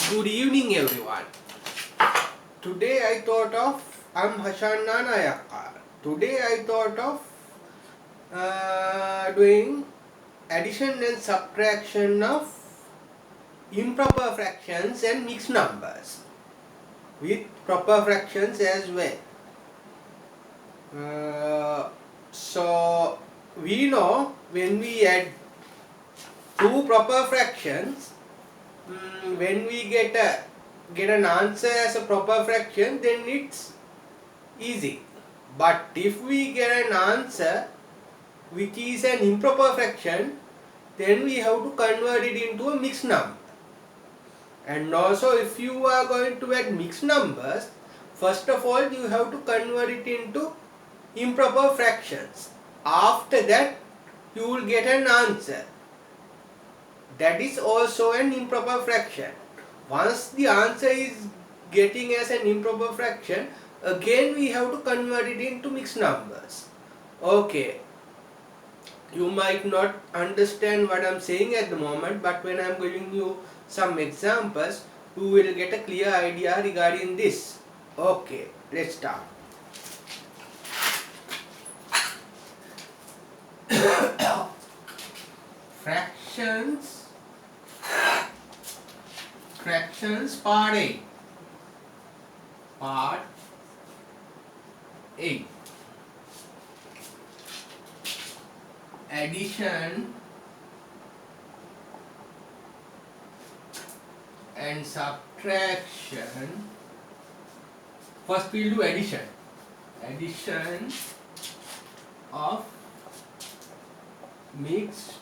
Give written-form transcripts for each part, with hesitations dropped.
Good evening, everyone. Today I thought of I'm Hashanna Nayakar. Today I thought of doing addition and subtraction of improper fractions and mixed numbers with proper fractions as well. So we know when we add two proper fractions, when we get an answer as a proper fraction, then it's easy. But if we get an answer which is an improper fraction, then we have to convert it into a mixed number. And also, if you are going to add mixed numbers, first of all you have to convert it into improper fractions. After that you will get an answer that is also an improper fraction. Once the answer is getting as an improper fraction, again we have to convert it into mixed numbers. Okay, you might not understand what I am saying at the moment, but when I am giving you some examples, you will get a clear idea regarding this. Okay, let's start. Fractions part A. Part A. Addition and subtraction. First we'll do addition. Addition of mixed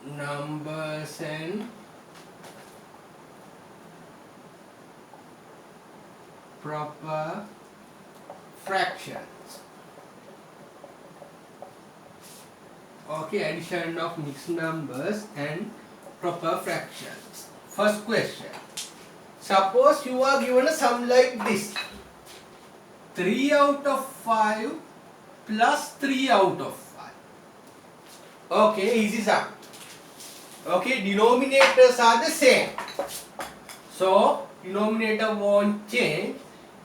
numbers and proper fractions. Okay, addition of mixed numbers and proper fractions. First question. Suppose you are given a sum like this. 3 out of 5 plus 3 out of 5. Okay, easy sum. Okay, denominators are the same. So, denominator won't change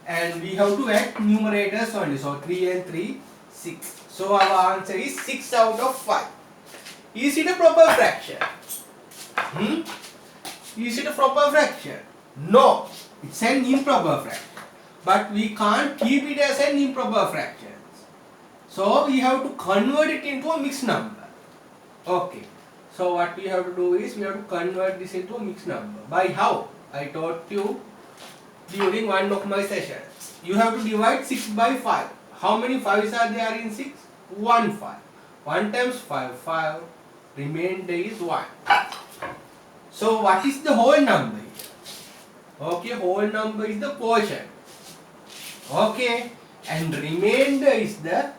and we have to add numerators only. So, 3 and 3, 6. So, our answer is 6 out of 5. Is it a proper fraction? Is it a proper fraction? No, it's an improper fraction. But we can't keep it as an improper fraction. So, we have to convert it into a mixed number. Okay. So, what we have to do is, we have to convert this into a mixed number. By how? I taught you during one of my sessions. You have to divide 6 by 5. How many 5s are there in 6? 1 5. 1 times 5, 5. Remainder is 1. So, what is the whole number here? Okay, whole number is the quotient. Okay, and remainder is the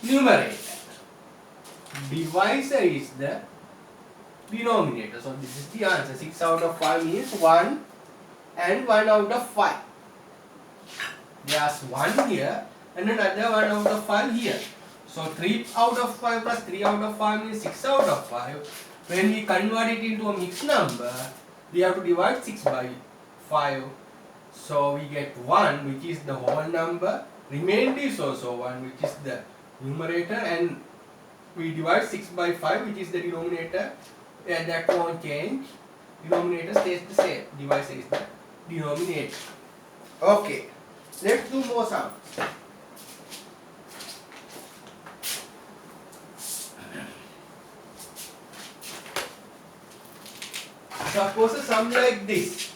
numerator. Divisor is the denominator. So this is the answer. 6 out of 5 means 1 and 1 out of 5. There's 1 here and another 1 out of 5 here. So 3 out of 5 plus 3 out of 5 means 6 out of 5. When we convert it into a mixed number, we have to divide 6 by 5. So we get 1, which is the whole number. Remainder is also 1, which is the numerator, and we divide 6 by 5, which is the denominator, and that won't change. Denominator stays the same. Divisor is the denominator. Okay, let's do more sums. Suppose a sum like this.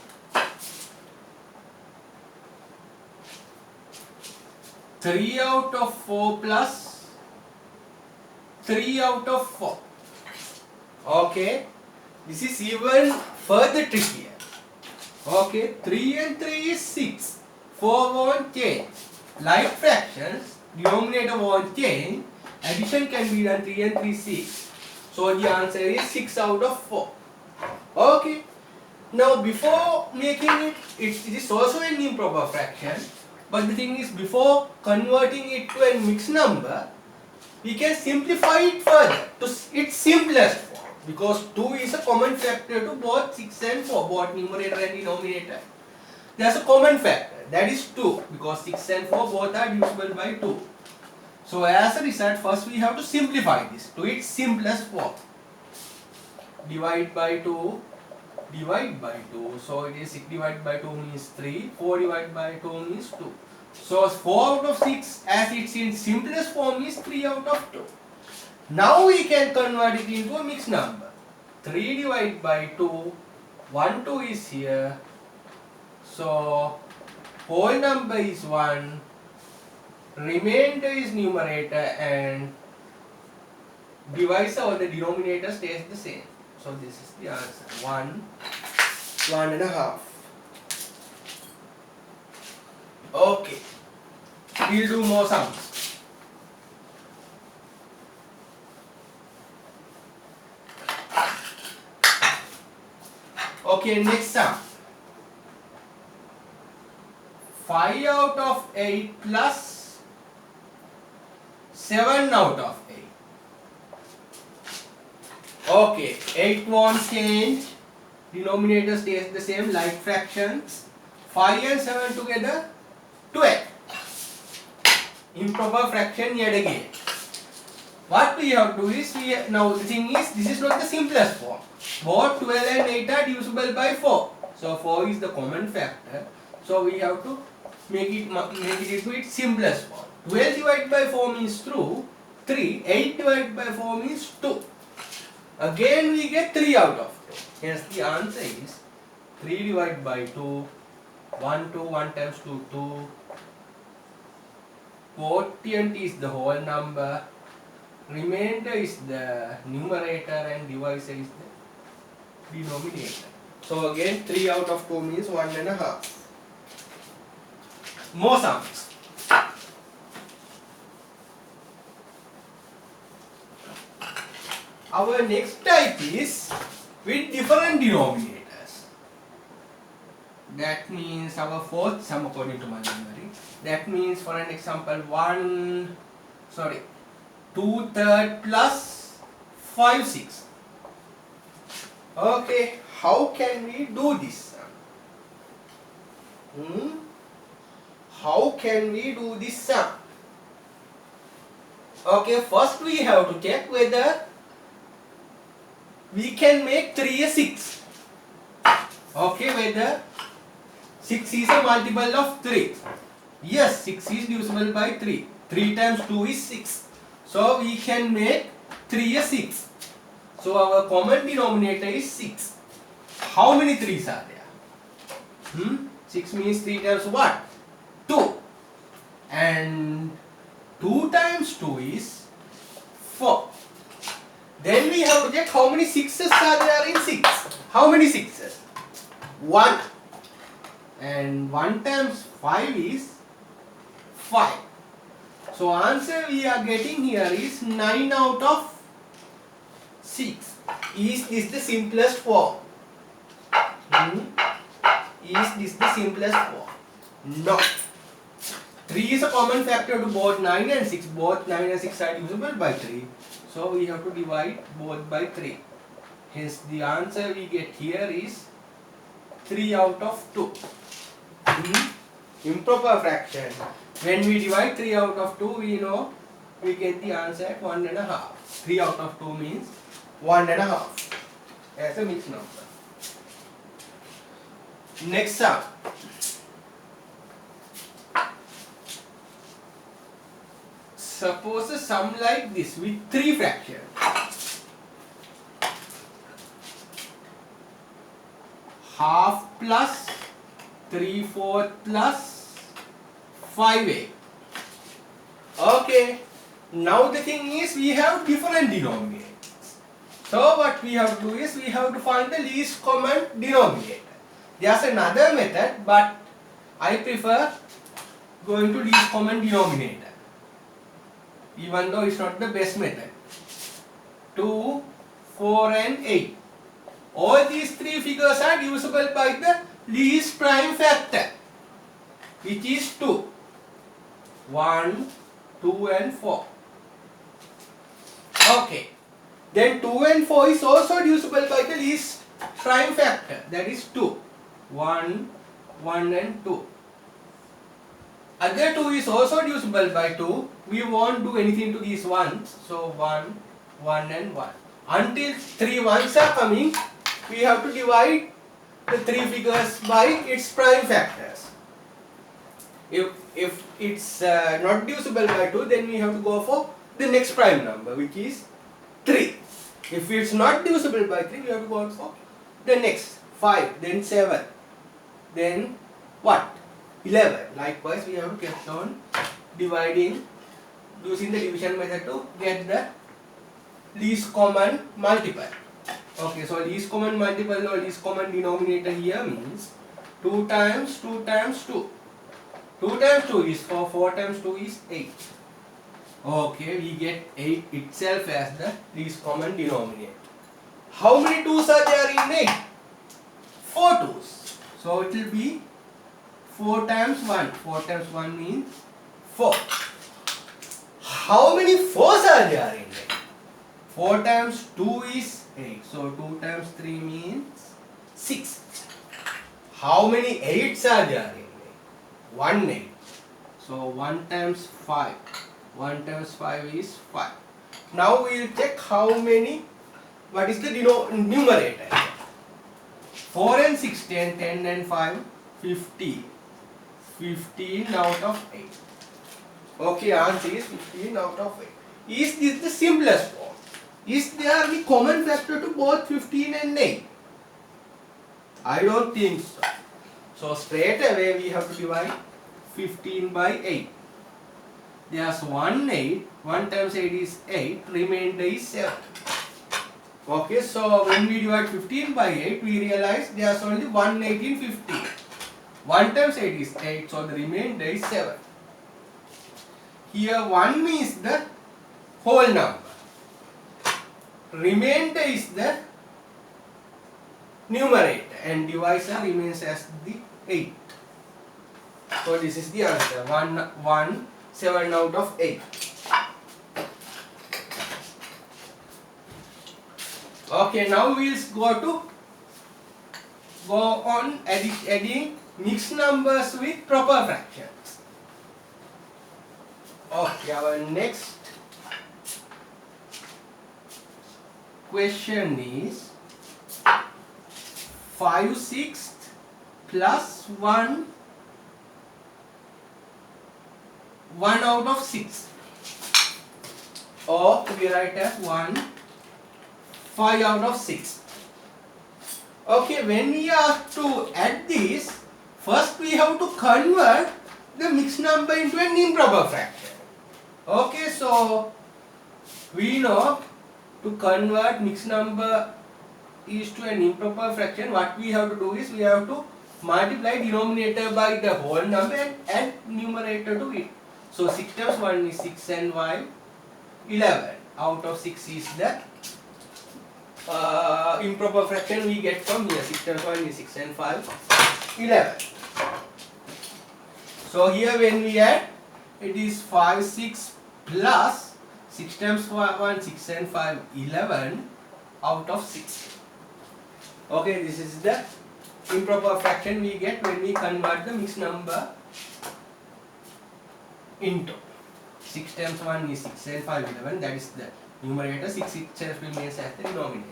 3 out of 4 plus 3 out of 4. Okay, this is even further trickier. Okay, 3 and 3 is 6. 4 won't change. Like fractions, denominator won't change. Addition can be done. 3 and 3, 6. So the answer is 6 out of 4. Okay. Now before making it, it is also an improper fraction. But the thing is, before converting it to a mixed number, we can simplify it further to its simplest form. Because 2 is a common factor to both 6 and 4, both numerator and denominator. There's a common factor, that is 2, because 6 and 4 both are divisible by 2. So as a result, first we have to simplify this to its simplest form. Divide by 2, divide by 2. So it is 6 divided by 2 means 3, 4 divided by 2 means 2. So 4 out of 6 as it's in simplest form is 3 out of 2. Now we can convert it into a mixed number. 3 divided by 2, 1, 2 is here. So whole number is 1, remainder is numerator, and divisor or the denominator stays the same. So this is the answer, 1, 1.5. Okay, we'll do more sums. Okay, next sum. 5 out of 8 plus 7 out of 8. Okay, 8 won't change. Denominator stays the same, like fractions. 5 and 7 together, 12. Improper fraction yet again. What we have to do is, now the thing is, this is not the simplest form. Both 12 and 8 are divisible by 4. So 4 is the common factor. So we have to make it into its simplest form. 12 divided by 4 means 3. 8 divided by 4 means 2. Again we get 3 out of 2. Hence the answer is 3 divided by 2. 1 times 2, 2. Quotient is the whole number. Remainder is the numerator and divisor is the denominator. So again 3 out of 2 means 1.5. More sums. Our next type is with different denominators. That means our fourth sum according to my memory. That means, for an example, 2/3 plus 5/6. Okay, how can we do this? How can we do this sum? Okay, first we have to check whether we can make 3 a 6. Okay, whether 6 is a multiple of 3. Yes, 6 is divisible by 3. 3 times 2 is 6. So we can make 3 a 6. So our common denominator is 6. How many 3's are there? 6 means 3 times what? 2. And 2 times 2 is 4. Then we have to check how many 6's are there in 6. How many 6's? 1. And 1 times 5 is 5. So answer we are getting here is 9 out of 6. Is this the simplest form? Is this the simplest form? No. 3 is a common factor to both 9 and 6. Both 9 and 6 are divisible by 3. So we have to divide both by 3. Hence the answer we get here is 3 out of 2. Improper fraction. When we divide 3 out of 2, we know we get the answer at 1.5. 3 out of 2 means 1.5 as a mixed number. Next sum. Suppose a sum like this with 3 fractions. Half plus 3/4 plus 5/8. Okay. Now the thing is, we have different denominators. So what we have to do is, we have to find the least common denominator. There's another method, but I prefer going to least common denominator, even though it's not the best method. 2, 4 and 8. All these 3 figures are divisible by the least prime factor, which is 2. 1, 2 and 4. Okay. Then 2 and 4 is also divisible by the least prime factor, that is 2. 1, 1 and 2. Other 2 is also divisible by 2. We won't do anything to these ones. So 1, 1 and 1. Until 3 ones are coming, we have to divide the 3 figures by its prime factors. If it's not divisible by 2, then we have to go for the next prime number, which is 3. If it's not divisible by 3, we have to go for the next 5, then 7, then what? 11. Likewise, we have to keep on dividing using the division method to get the least common multiple. Okay, so least common multiple or least common denominator here means 2 times 2 times 2. 2 times 2 is 4, 4 times 2 is 8. Okay, we get 8 itself as the least common denominator. How many 2's are there in 8? 4 2's. So it will be 4 times 1. 4 times 1 means 4. How many 4's are there in 8? 4 times 2 is 8. So 2 times 3 means 6. How many 8's are there in 8? 1 8. So 1 times 5. 1 times 5 is 5. Now we will check how many, what is the numerator. 4 and 6, 10, 10 and 5, 15. 15 out of 8. Okay, answer is 15 out of 8. Is this the simplest form? Is there any common factor to both 15 and 8? I don't think so. So straight away we have to divide 15 by 8. There's 1 8. 1 times 8 is 8. Remainder is 7. Okay, so when we divide 15 by 8, we realize there's only 1 8 in 15. 1 times 8 is 8, so the remainder is 7. Here 1 means the whole number. Remainder is the numerator and divisor remains as the 8. So this is the answer. 1, 7 out of 8. Okay, now we'll go on adding mixed numbers with proper fractions. Okay, our next question is 5/6 plus 1 out of 6, or we write as 5 out of 6. Okay, when we are to add this, first we have to convert the mixed number into an improper fraction. Okay, so we know to convert mixed number is to an improper fraction, what we have to do is we have to multiply denominator by the whole number and add numerator to it. So 6 times 1 is 6 and 5, 11. Out of 6 is the improper fraction we get from here. 6 times 1 is 6 and 5, 11. So here when we add, it is 5 6 plus 6 times 1 6 and 5 11 out of 6. Okay, this is the improper fraction we get when we convert the mixed number into 6 times 1 is 6 and 5 11, that is the numerator. 6 itself remains as the denominator.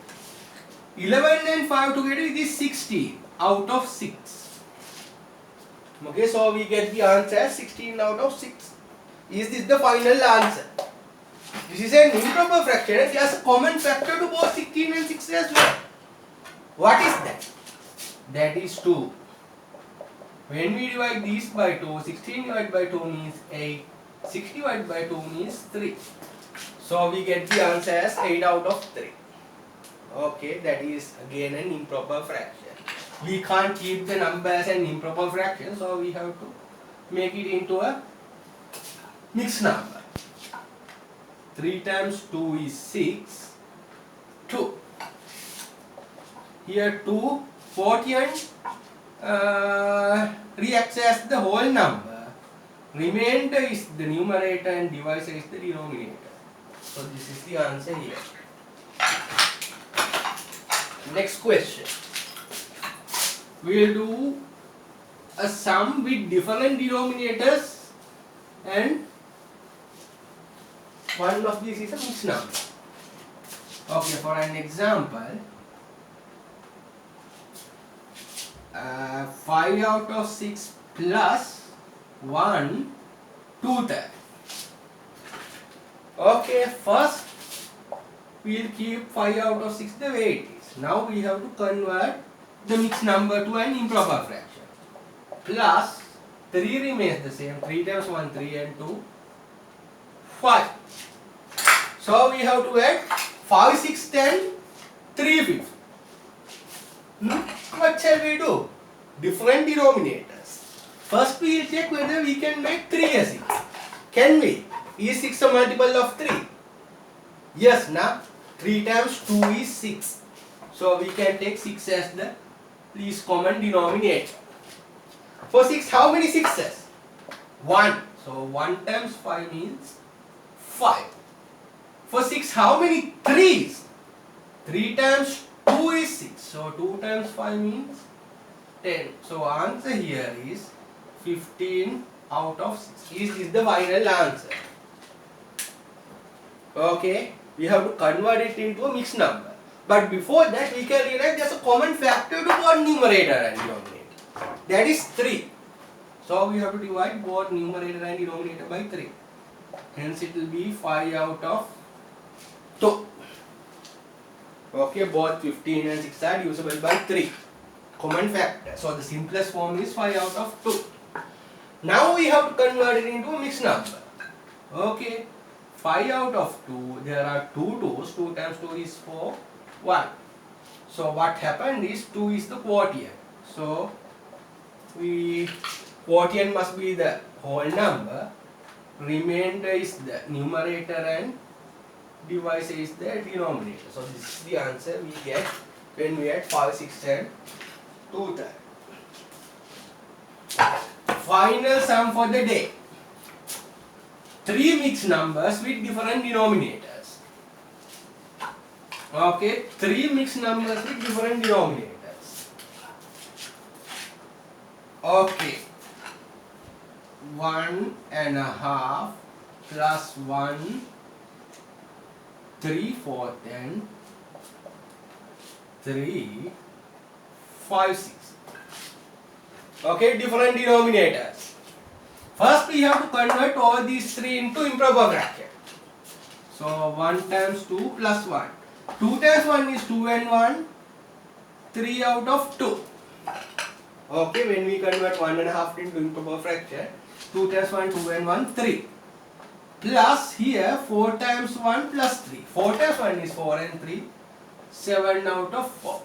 11 and 5 together it is 16 out of 6. Okay, so we get the answer as 16 out of 6. Is this the final answer? This is an improper fraction and there is a common factor to both 16 and 6 as well. What is that? That is 2. When we divide these by 2, 16 divided by 2 means 8, 6 divided by 2 means 3. So we get the answer as 8 out of 3. Okay, that is again an improper fraction. We can't keep the number as an improper fraction, so we have to make it into a mixed number. 3 times 2 is 6, 2. Here 2, 40 and reacts as the whole number. Remainder is the numerator and divisor is the denominator. So this is the answer here. Next question. We will do a sum with different denominators and one of these is a mixed number. Okay, for an example, 5 out of 6 plus 1 2/3. Okay, first we will keep 5 out of 6 the way it is. Now we have to convert the mixed number to an improper fraction. Plus 3 remains the same. 3 times 1, 3 and 2, 5. So we have to add 5, 6, 10, 3 fifths. What shall we do? Different denominators. First we will check whether we can make 3 as 6. Can we? Is 6 a multiple of 3? Yes, now 3 times 2 is 6. So we can take 6 as the least common denominator. For 6, how many 6s? 1. So 1 times 5 means 5. For 6, how many 3s? 3 times 2 is 6. So 2 times 5 means 10. So answer here is 15 out of 6. This is the final answer. Okay, we have to convert it into a mixed number. But before that, we can realize there is a common factor to both numerator and denominator. That is 3. So we have to divide both numerator and denominator by 3. Hence it will be 5 out of 2. Okay, both 15 and 6 are divisible by 3. Common factor. So the simplest form is 5 out of 2. Now we have to convert it into a mixed number. Okay, 5 out of 2, there are 2 2's. 2 times 2 is 4, 1. So what happened is 2 is the quotient. So quotient must be the whole number. Remainder is the numerator and divisor is the denominator. So this is the answer we get when we add 5, 6 and 2/3. Final sum for the day. 3 mixed numbers with different denominators. Okay, 3 mixed numbers with different denominators. Okay, 1.5 plus 1 3/4 and 3 5 6. Okay, different denominators. First we have to convert all these 3 into improper fraction. So 1 times 2 plus 1. 2 times 1 is 2 and 1. 3 out of 2. Okay, when we convert 1.5 into improper fraction, 2 times 1, 2 and 1, 3. Plus here 4 times 1 plus 3. 4 times 1 is 4 and 3. 7 out of 4.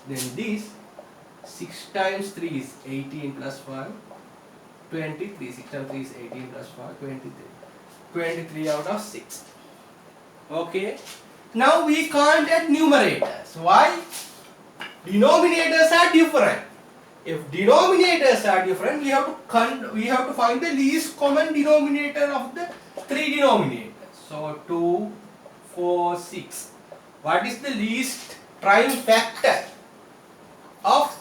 Then this 6 times 3 is 18 plus 1. 23. 6 times 3 is 18 plus 5. 23. 23 out of 6. Okay. Now we can't add numerators. Why? Denominators are different. If denominators are different, we have to find the least common denominator of the 3 denominators. So 2, 4, 6. What is the least prime factor of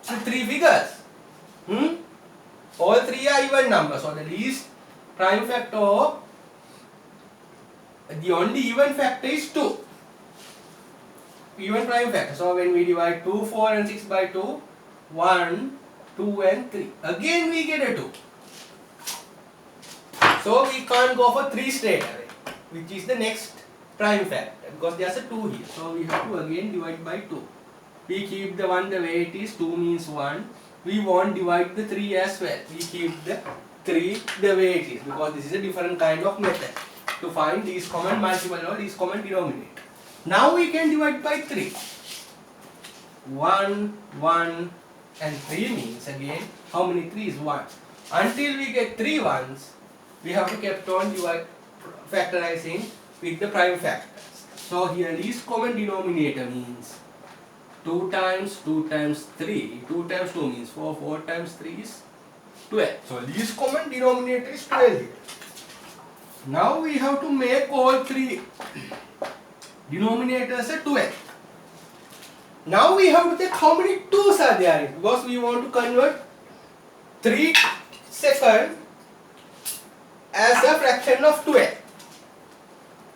the 3 figures? All 3 are even numbers. So the least prime factor of the only even factor is 2. Even prime factor. So when we divide 2, 4 and 6 by 2, 1, 2 and 3. Again we get a 2. So we can't go for 3 straight away, which is the next prime factor, because there's a 2 here. So we have to again divide by 2. We keep the 1 the way it is. 2 means 1. We won't divide the 3 as well. We keep the 3 the way it is, because this is a different kind of method to find least common multiple or least common denominator. Now we can divide by 3. 1, 1 and 3 means again how many 3 is 1. Until we get 3 ones, we have to keep on factorizing with the prime factors. So here least common denominator means 2 times 3. 2 times 2 means 4. 4 times 3 is 12. So least common denominator is 12 here. Now we have to make all 3 Denominator is 12. Now we have to take how many 2's are there, because we want to convert 3 seconds as a fraction of 12.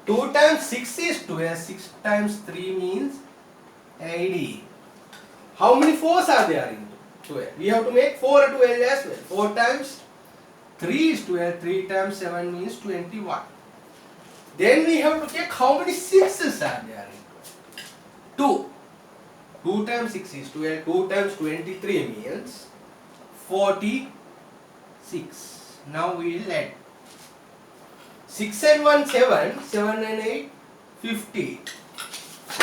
2 times 6 is 12, 6 times 3 means 80. How many 4's are there in 12? We have to make 4 12 as well. 4 times 3 is 12, 3 times 7 means 21. Then we have to check how many 6's are there in 12. 2. 2 times 6 is 12, 2 times 23 means 46. Now we will add. 6 and 1 7, 7 and 8 50.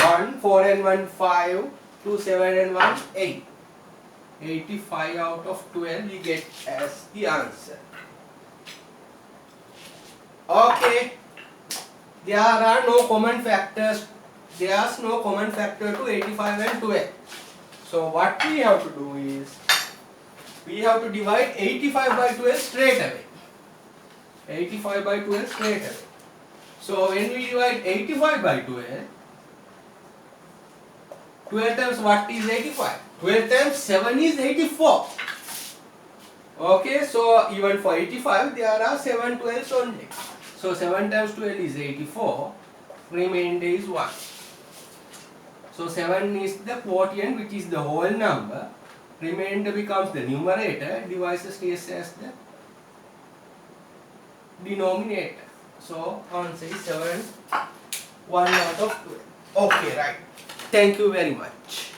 1, 4 and 1 5, 2, 7 and 1 8. 85 out of 12 we get as the answer. Okay. There are no common factors. There is no common factor to 85 and 12. So what we have to do is, we have to divide 85 by 12 straight away. 85 by 12 straight away. So when we divide 85 by 12, 12 times what is 85? 12 times 7 is 84. Okay, so even for 85 there are 7 12s only. So 7 times 12 is 84, remainder is 1. So 7 is the quotient, which is the whole number. Remainder becomes the numerator, divisor stays as the denominator. So answer is 7, 1 out of 12. Okay, right. Thank you very much.